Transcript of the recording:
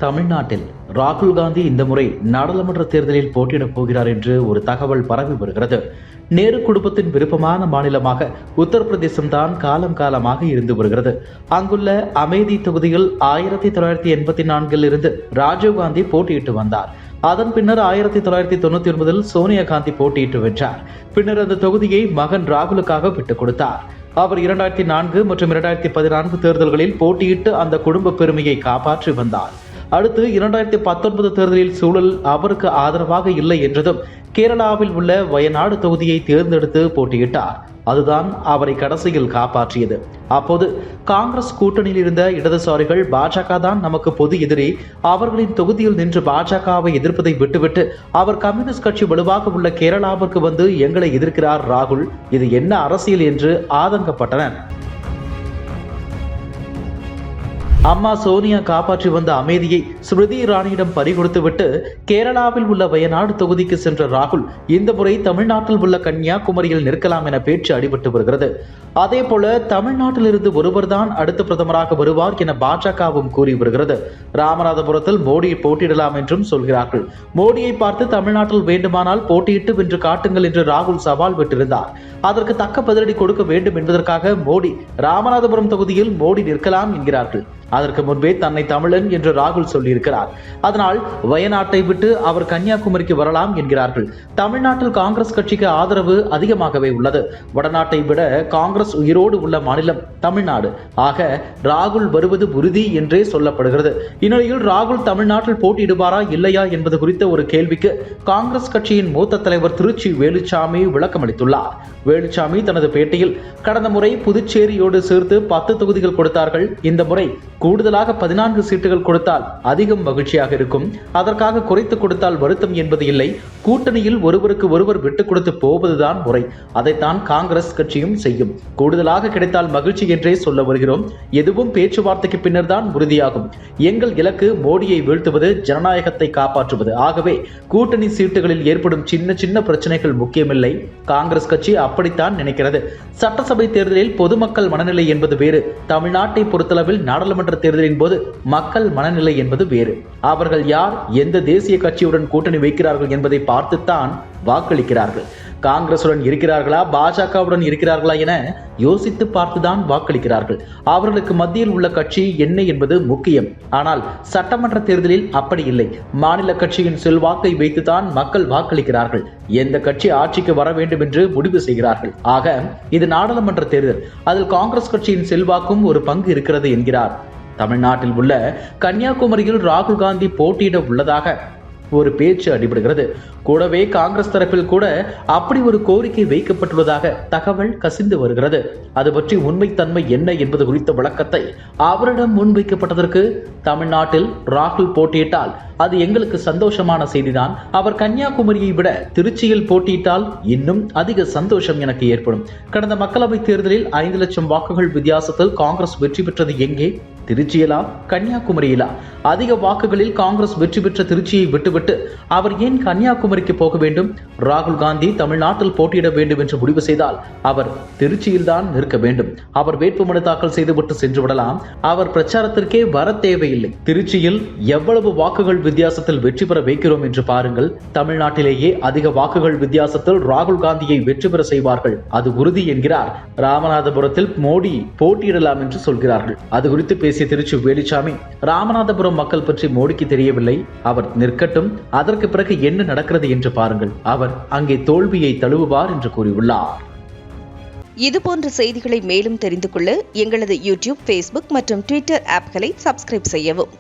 தமிழ்நாட்டில் ராகுல் காந்தி இந்த முறை நாடாளுமன்ற தேர்தலில் போட்டியிடப் போகிறார் என்று ஒரு தகவல் பரவி வருகிறது. நேரு குடும்பத்தின் விருப்பமான மாநிலமாக உத்தரப்பிரதேசம் தான் காலம் காலமாக இருந்து வருகிறது. அங்குள்ள அமேதி தொகுதியில் 1984 இருந்து ராஜீவ்காந்தி போட்டியிட்டு வந்தார். அதன் பின்னர் 1999 சோனியா காந்தி போட்டியிட்டு வென்றார். பின்னர் அந்த தொகுதியை மகன் ராகுலுக்காக விட்டுக் கொடுத்தார். அவர் 2004 மற்றும் 2014 தேர்தல்களில் போட்டியிட்டு அந்த குடும்ப பெருமையை காப்பாற்றி வந்தார். அடுத்து 2019 தேர்தலில் சூழல் அவருக்கு ஆதரவாக இல்லை என்றதும் கேரளாவில் உள்ள வயநாடு தொகுதியை தேர்ந்தெடுத்து போட்டியிட்டார். அதுதான் அவரை கடைசியில் காப்பாற்றியது. அப்போது காங்கிரஸ் கூட்டணியில் இருந்த இடதுசாரிகள் பாஜக தான் நமக்கு பொது எதிரி, அவர்களின் தொகுதியில் நின்று பாஜகவை எதிர்ப்பதை விட்டுவிட்டு அவர் கம்யூனிஸ்ட் கட்சி வலுவாக உள்ள கேரளாவிற்கு வந்து எங்களை எதிர்க்கிறார் ராகுல், இது என்ன அரசியல் என்று ஆதங்கப்பட்டனர். அம்மா சோனியா காப்பாற்றி வந்த அமேதியை ஸ்மிருதி இரானியிடம் பறிகொடுத்துவிட்டு கேரளாவில் உள்ள வயநாடு தொகுதிக்கு சென்ற ராகுல் இந்த முறை தமிழ்நாட்டில் உள்ள கன்னியாகுமரியில் நிற்கலாம் என பேச்சு அடிபட்டு வருகிறது. அதே போல தமிழ்நாட்டில் இருந்து ஒருவர்தான் அடுத்த பிரதமராக வருவார் என பாஜகவும் கூறி வருகிறது. ராமநாதபுரத்தில் மோடி போட்டியிடலாம் என்றும் சொல்கிறார்கள். மோடியை பார்த்து தமிழ்நாட்டில் வேண்டுமானால் போட்டியிட்டு வென்று காட்டுங்கள் என்று ராகுல் சவால் விட்டிருந்தார். அதற்கு தக்க பதிலடி கொடுக்க வேண்டும் என்பதற்காக மோடி ராமநாதபுரம் தொகுதியில் மோடி நிற்கலாம் என்கிறார்கள். அதற்கு முன்பே தன்னை தமிழன் என்று ராகுல் சொல்லியிருக்கிறார். அதனால் வயநாட்டை விட்டு அவர் கன்னியாகுமரிக்கு வரலாம் என்கிறார்கள். தமிழ்நாட்டில் காங்கிரஸ் கட்சிக்கு ஆதரவு அதிகமாகவே உள்ளது. வடநாட்டை விட காங்கிரஸ் உயிரோடு உள்ள மாநிலம் தமிழ்நாடு. ஆக ராகுல் வருவது உறுதி என்றே சொல்லப்படுகிறது. இந்நிலையில் ராகுல் தமிழ்நாட்டில் போட்டியிடுவாரா இல்லையா என்பது குறித்த ஒரு கேள்விக்கு காங்கிரஸ் கட்சியின் மூத்த தலைவர் திருச்சி வேலுச்சாமி விளக்கம் அளித்துள்ளார். வேலுச்சாமி தனது பேட்டியில் கடந்த முறை புதுச்சேரியோடு சேர்த்து 10 தொகுதிகள் கொடுத்தார்கள். இந்த முறை கூடுதலாக 14 சீட்டுகள் கொடுத்தால் அதிகம் மகிழ்ச்சியாக இருக்கும். அதற்காக குறைத்து கொடுத்தால் வருத்தம் என்பது இல்லை. கூட்டணியில் ஒருவருக்கு ஒருவர் விட்டுக் கொடுத்து போவதுதான் முறை. அதைத்தான் காங்கிரஸ் கட்சியும் செய்யும். கூடுதலாக கிடைத்தால் மகிழ்ச்சி என்றே சொல்ல வருகிறோம். எதுவும் பேச்சுவார்த்தைக்கு பின்னர் தான் உறுதியாகும். எங்கள் இலக்கு மோடியை வீழ்த்துவது, ஜனநாயகத்தை காப்பாற்றுவது. ஆகவே கூட்டணி சீட்டுகளில் ஏற்படும் சின்ன சின்ன பிரச்சனைகள் முக்கியமில்லை. காங்கிரஸ் கட்சி அப்படித்தான் நினைக்கிறது. சட்டசபை தேர்தலில் பொதுமக்கள் மனநிலை என்பது வேறு. தமிழ்நாட்டை பொறுத்தளவில் நாடாளுமன்ற தேர்தலின் போது மக்கள் மனநிலை என்பது வேறு. அவர்கள் யார், எந்த தேசிய கட்சியுடன் கூட்டணி வைக்கிறார்கள் என்பதை பார்த்துத்தான் வாக்களிக்கிறார்கள். காங்கிரசுடன் இருக்கிறார்களா, பாஜகவுடன் இருக்கிறார்களா என யோசித்து பார்த்துதான் வாக்களிக்கிறார்கள். அவர்களுக்கு மத்தியில் உள்ள கட்சி என்ன என்பது முக்கியம். ஆனால் சட்டமன்ற தேர்தலில் அப்படி இல்லை. மாநில கட்சியின் செல்வாக்கை வைத்துதான் மக்கள் வாக்களிக்கிறார்கள். எந்த கட்சி ஆட்சிக்கு வர வேண்டும் என்று முடிவு செய்கிறார்கள். ஆக இது நாடாளுமன்ற தேர்தல். அதில் காங்கிரஸ் கட்சியின் செல்வாக்கும் ஒரு பங்கு இருக்கிறது என்கிறார். தமிழ்நாட்டில் உள்ள கன்னியாகுமரியில் ராகுல் காந்தி போட்டியிட உள்ளதாக ஒரு பேச்சு அடிபடுகிறது. கூடவே காங்கிரஸ் தரப்பில் கூட அப்படி ஒரு கோரிக்கை வைக்கப்பட்டுள்ளதாக தகவல் கசிந்து வருகிறது. அது பற்றி உண்மைத்தன்மை என்ன என்பது குறித்த விளக்கத்தை அவரிடம் முன்வைக்கப்பட்டதற்கு, தமிழ்நாட்டில் ராகுல் போட்டியிட்டால் அது எங்களுக்கு சந்தோஷமான செய்திதான். அவர் கன்னியாகுமரியை விட திருச்சியில் போட்டியிட்டால் இன்னும் அதிக சந்தோஷம் எனக்கு ஏற்படும். கடந்த மக்களவைத் தேர்தலில் 5 லட்சம் வாக்குகள் வித்தியாசத்தில் காங்கிரஸ் வெற்றி பெற்றது எங்கே? திருச்சியிலா, கன்னியாகுமரியிலா? அதிக வாக்குகளில் காங்கிரஸ் வெற்றி பெற்ற திருச்சியை விட்டுவிட்டு அவர் ஏன் கன்னியாகுமரிக்கு போக வேண்டும்? ராகுல் காந்தி தமிழ்நாட்டில் போட்டியிட வேண்டும் என்று முடிவு செய்தால் அவர் திருச்சியில் தான் நிற்க வேண்டும். அவர் வேட்புமனு தாக்கல் செய்துவிட்டு சென்று விடலாம். அவர் பிரச்சாரத்திற்கே வர தேவையில்லை. திருச்சியில் எவ்வளவு வாக்குகள் வித்தியாசத்தில் வெற்றி பெற வைக்கிறோம் என்று பாருங்கள். தமிழ்நாட்டிலேயே அதிக வாக்குகள் வித்தியாசத்தில் ராகுல் காந்தியை வெற்றி பெற செய்வார்கள், அது உறுதி என்கிறார். ராமநாதபுரத்தில் மோடி போட்டியிடலாம் என்று சொல்கிறார்கள். அது குறித்து பேசிய திருச்சி வேலுச்சாமி, ராமநாதபுரம் மக்கள் பற்றி மோடிக்கு தெரியவில்லை, அவர் நிற்கட்டும், அதற்கு பிறகு என்ன நடக்கிறது என்று பாருங்கள், அவர் அங்கே தோல்வியை தழுவுவார் என்று கூறியுள்ளார். இதுபோன்ற செய்திகளை மேலும் தெரிந்து கொள்ள எங்களது யூடியூப், Facebook மற்றும் Twitter ஆப்களை சப்ஸ்கிரைப் செய்யவும்.